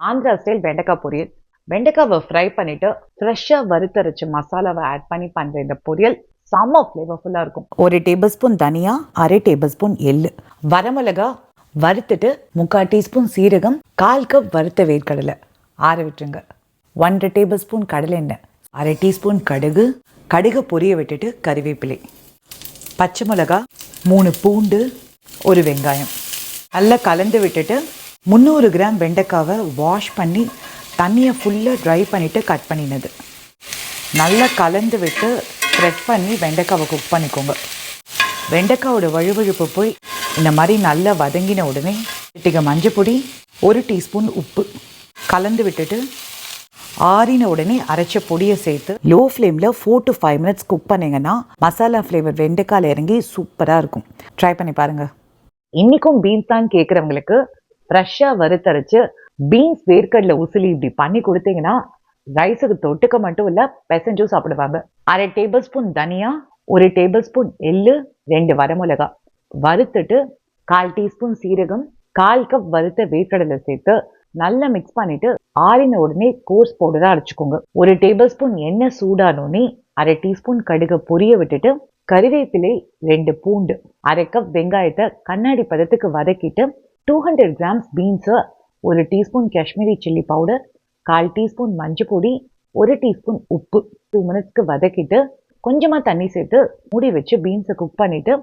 Andhra style வெண்டைக்காய் பொரியல். வெண்டைக்காவை fry பண்ணிட்டு ஃப்ரெஷ்ஷாக வறுத்தரைச்சு மசாலாவை ஆட் பண்ணி பண்ணுற இந்த பொரியல் செம்ம ஃப்ளேவர்ஃபுல்லாக இருக்கும். 1 டேபிள் ஸ்பூன் தனியா, 1/2 டேபிள் ஸ்பூன் எள்ளு, வரமிளகா வறுத்துட்டு 3/4 டீஸ்பூன் சீரகம், 1/4 கப் வறுத்த வேர்க்கடலை ஆற விட்டுருங்க. 1/2 டேபிள் ஸ்பூன் கடலை எண்ணெய், 1/2 டீஸ்பூன் கடுகு, கடுகை பொரிய விட்டுட்டு கறிவேப்பிலை, பச்சை மிளகா, 3 பூண்டு, 1 வெங்காயம் நல்லா கலந்து விட்டுட்டு 300 கிராம் வெண்டைக்காவை வாஷ் பண்ணி தண்ணியை ஃபுல்லாக ட்ரை பண்ணிவிட்டு கட் பண்ணினது நல்லா கலந்து விட்டு ஸ்ப்ரெட் பண்ணி வெண்டைக்காவை குக் பண்ணிக்கோங்க. வெண்டைக்காவோட வழுவழுப்பு போய் இந்த மாதிரி நல்லா வதங்கின உடனே சிட்டிகை மஞ்சள் பொடி, 1 டீஸ்பூன் உப்பு கலந்து விட்டுட்டு ஆறின உடனே அரைச்ச பொடியை சேர்த்து லோ ஃப்ளேமில் 4 to 5 மினிட்ஸ் குக் பண்ணிங்கன்னா மசாலா ஃப்ளேவர் வெண்டைக்காயில் இறங்கி சூப்பராக இருக்கும். ட்ரை பண்ணி பாருங்கள். இன்றைக்கும் பீன்ஸ் தான் கேட்குறவங்களுக்கு ஃப்ரெஷ்ஷாக வறுத்தரைச்சு பீன்ஸ் வேர்க்கடலை உசிலி இப்படி பண்ணி கொடுத்தீங்கன்னா ரைஸுக்கு தொட்டுக்க மட்டும் இல்லை பெசஞ்சும் சாப்பிடுவாங்க. 1/2 டேபிள் ஸ்பூன் தனியா, 1 டேபிள் ஸ்பூன் எள்ளு, 2 வரமிளகா வறுத்துட்டு 1/4 டீஸ்பூன் சீரகம், 1/4 கப் வறுத்த வேர்க்கடலை சேர்த்து நல்லா மிக்ஸ் பண்ணிட்டு ஆறின உடனே கோர்ஸ் பவுடராக அரைச்சிக்கோங்க. 1 டேபிள் ஸ்பூன் எண்ணெய் சூடானோடனே 1/2 டீஸ்பூன் கடுகை பொரிய விட்டுட்டு கறிவேப்பிலை, 2 பூண்டு, 1/2 கப் வெங்காயத்தை கண்ணாடி பதத்துக்கு வதக்கிட்டு 200 கிராம்ஸ் பீன்ஸை, 1 teaspoon Kashmiri chilli powder, 1/4 teaspoon மஞ்சள் பொடி, 1 டீஸ்பூன் உப்பு 2 மினிட்ஸ்க்கு வதக்கிட்டு கொஞ்சமாக தண்ணி சேர்த்து மூடி வச்சு பீன்ஸை குக் பண்ணிவிட்டு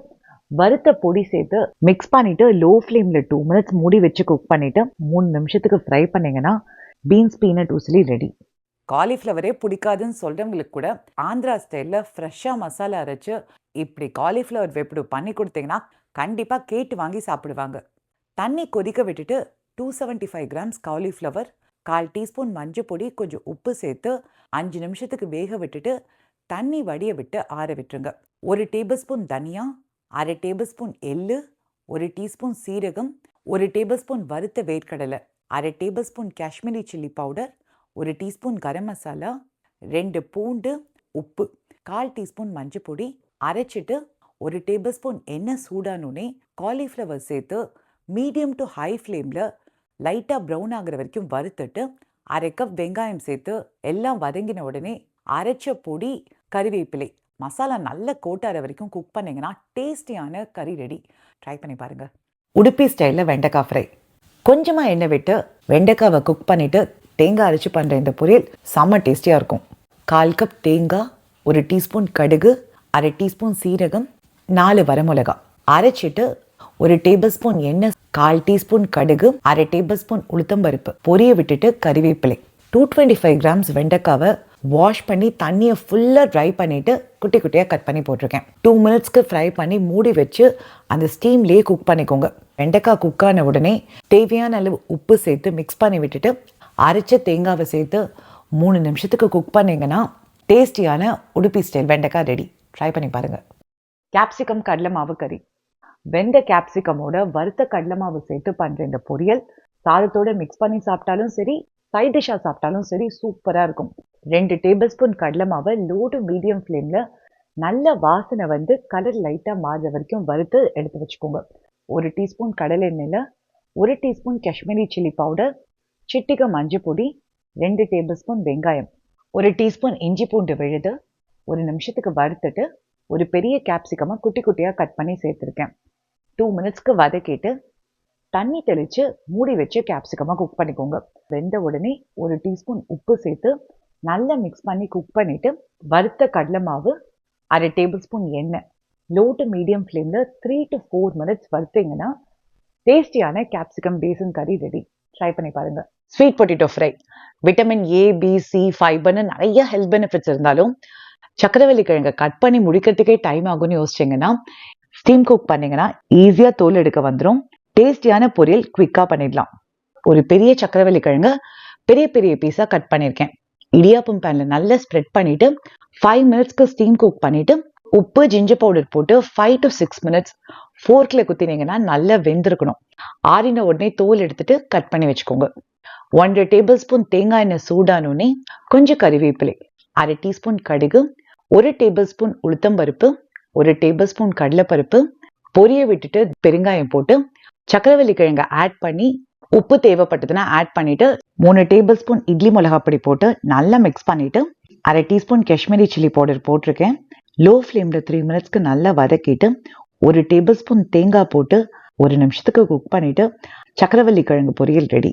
வறுத்த பொடி சேர்த்து மிக்ஸ் பண்ணிவிட்டு லோ ஃப்ளேமில் 2 மினிட்ஸ் மூடி வச்சு குக் பண்ணிவிட்டு 3 நிமிஷத்துக்கு ஃப்ரை பண்ணிங்கன்னா பீன்ஸ் பீனட் உசிலி ரெடி. காலிஃப்ளவரே பிடிக்காதுன்னு சொல்கிறவங்களுக்கு கூட ஆந்திரா ஸ்டைலில் ஃப்ரெஷ்ஷாக மசாலா அரைச்சி இப்படி காலிஃப்ளவர் வேப்பிடு பண்ணி கொடுத்தீங்கன்னா கண்டிப்பாக கேட்டு வாங்கி சாப்பிடுவாங்க. தண்ணி கொதிக்க விட்டுட்டு 275 கிராம்ஸ் காலிஃப்ளவர், 1/4 டீஸ்பூன் மஞ்சள் பொடி, கொஞ்சம் உப்பு சேர்த்து 5 நிமிஷத்துக்கு வேக விட்டுட்டு தண்ணி வடிய விட்டு ஆற விட்டுருங்க. 1 டேபிள் ஸ்பூன் தனியா, 1/2 டேபிள் ஸ்பூன் எள்ளு, 1 டீஸ்பூன் சீரகம், 1 டேபிள் ஸ்பூன் வறுத்த வேர்க்கடலை, 1/2 tablespoon Kashmiri chilli powder, 1 teaspoon garam masala, 2 பூண்டு, உப்பு, 1/4 டீஸ்பூன் மஞ்சள் பொடி அரைச்சிட்டு 1 டேபிள் ஸ்பூன் எண்ணெய் சூடானோடனே காலிஃப்ளவர் சேர்த்து மீடியம் டு ஹை ஃப்ளேமில் லைட்டாக ப்ரௌன் ஆகிற வரைக்கும் வறுத்துட்டு 1/2 கப் வெங்காயம் சேர்த்து எல்லாம் வதங்கின உடனே அரைச்ச பொடி, கறிவேப்பிலை, மசாலா நல்ல கோட்டார வரைக்கும் குக் பண்ணிங்கன்னா டேஸ்டியான கறி ரெடி. ட்ரை பண்ணி பாருங்கள். உடுப்பி ஸ்டைலில் வெண்டைக்காய் ஃப்ரை. கொஞ்சமாக எண்ணெய் விட்டு வெண்டைக்காவை குக் பண்ணிவிட்டு தேங்காய் அரைச்சி பண்ணுற இந்த பொரியல் செம்ம டேஸ்டியாக இருக்கும். 1/4 கப் தேங்காய், 1 டீஸ்பூன் கடுகு, 1/2 டீஸ்பூன் சீரகம், 4 வரமிளகா அரைச்சிட்டு 1 டேபிள் ஸ்பூன் எண்ணெய், 1/4 டீஸ்பூன் கடுகு, 1/2 டேபிள் ஸ்பூன் உளுத்தம்பருப்பு பொரிய விட்டுட்டு கறிவேப்பிலை, 225 கிராம்ஸ் வெண்டைக்காவை வாஷ் பண்ணி தண்ணியை ஃபுல்லாக ட்ரை பண்ணிவிட்டு குட்டி குட்டியாக கட் பண்ணி போட்டிருக்கேன். 2 மினிட்ஸ்க்கு ஃப்ரை பண்ணி மூடி வச்சு அந்த ஸ்டீம்லேயே குக் பண்ணிக்கோங்க. வெண்டைக்காய் குக்கான உடனே தேவையான அளவு உப்பு சேர்த்து மிக்ஸ் பண்ணி விட்டுட்டு அரைச்ச தேங்காவை சேர்த்து 3 நிமிஷத்துக்கு குக் பண்ணிங்கன்னா டேஸ்டியான உடுப்பி ஸ்டைல் வெண்டைக்காய் ரெடி. ட்ரை பண்ணி பாருங்கள். கேப்சிகம் கடலை மாவு கறி. வெண்டை கேப்சிகமோட வறுத்த கடலை மாவு சேர்த்து பண்ணுற இந்த பொரியல் சாதத்தோட மிக்ஸ் பண்ணி சாப்பிட்டாலும் சரி, சைட் டிஷ்ஷாக சாப்பிட்டாலும் சரி சூப்பராக இருக்கும். 2 டேபிள் ஸ்பூன் கடலை மாவை லோ டு மீடியம் ஃப்ளேமில் நல்ல வாசனை வந்து கலர் லைட்டாக மாறுற வரைக்கும் வறுத்து எடுத்து வச்சுக்கோங்க. 1 டீஸ்பூன் கடலை எண்ணெயில் 1 டீஸ்பூன் காஷ்மீரி சில்லி பவுடர், சிட்டிகை மஞ்சள் பொடி, 2 டேபிள் ஸ்பூன் வெங்காயம், 1 டீஸ்பூன் இஞ்சி பூண்டு விழுது 1 நிமிஷத்துக்கு வறுத்துட்டு ஒரு பெரிய கேப்சிகமை குட்டி குட்டியாக கட் பண்ணி சேர்த்துருக்கேன். 2 மினிட்ஸ்க்கு வதக்கிட்டு தண்ணி தெளித்து மூடி வச்சு கேப்சிகமாக குக் பண்ணிக்கோங்க. வெந்த உடனே 1 டீஸ்பூன் உப்பு சேர்த்து நல்லா மிக்ஸ் பண்ணி குக் பண்ணிவிட்டு வறுத்த கடலை மாவு, 1/2 டேபிள் ஸ்பூன் எண்ணெய், லோ டு மீடியம் ஃப்ளேமில் 3 to 4 மினிட்ஸ் வறுத்தீங்கன்னா டேஸ்டியான கேப்சிகம் பேசன் கறி ரெடி. ட்ரை பண்ணி பாருங்கள். Sweet potato fry. Vitamin A, B, C, ஃபைபர்னு நிறைய ஹெல்த் பெனிஃபிட்ஸ் இருந்தாலும் சக்கரவள்ளி கிழங்கை கட் பண்ணி முடிக்கிறதுக்கே டைம் ஆகும்னு யோசிச்சிங்கன்னா ஸ்டீம் குக் பண்ணிங்கன்னா ஈஸியாக தோல் எடுக்க வந்துடும். டேஸ்டியான பொரியல் குவிக்காக பண்ணிடலாம். ஒரு பெரிய சக்கரவள்ளி கிழங்கு பெரிய பெரிய பீஸாக கட் பண்ணியிருக்கேன். இடியாப்பம் பேனில் நல்லா ஸ்ப்ரெட் பண்ணிவிட்டு 5 மினிட்ஸ்க்கு ஸ்டீம் குக் பண்ணிவிட்டு உப்பு, ஜிஞ்சர் பவுடர் போட்டு 5 to 6 மினிட்ஸ் ஃபோர்க்கில் குத்தினீங்கன்னா நல்லா வெந்திருக்கணும். ஆறின உடனே தோல் எடுத்துட்டு கட் பண்ணி வச்சுக்கோங்க. 1 டேபிள் ஸ்பூன் தேங்காய் எண்ணெய் சூடானோடனே கொஞ்சம் கறிவேப்பிலை, 1/2 டீஸ்பூன் கடுகு, 1 டேபிள் ஸ்பூன் உளுத்தம்பருப்பு, 1 டேபிள் ஸ்பூன் கடலைப்பருப்பு பொரிய விட்டுட்டு பெருங்காயம் போட்டு சக்கரவள்ளி கிழங்கை ஆட் பண்ணி உப்பு தேவைப்பட்டதுன்னா ஆட் பண்ணிட்டு 3 டேபிள் ஸ்பூன் இட்லி மிளகாப்பொடி போட்டு நல்லா மிக்ஸ் பண்ணிட்டு 1/2 டீஸ்பூன் காஷ்மீரி சில்லி பவுடர் போட்டிருக்கேன். லோ ஃப்ளேமில் 3 மினிட்ஸ்க்கு நல்லா வதக்கிட்டு 1 டேபிள் ஸ்பூன் தேங்காய் போட்டு 1 நிமிஷத்துக்கு குக் பண்ணிட்டு சக்கரவள்ளி கிழங்கு பொரியல் ரெடி.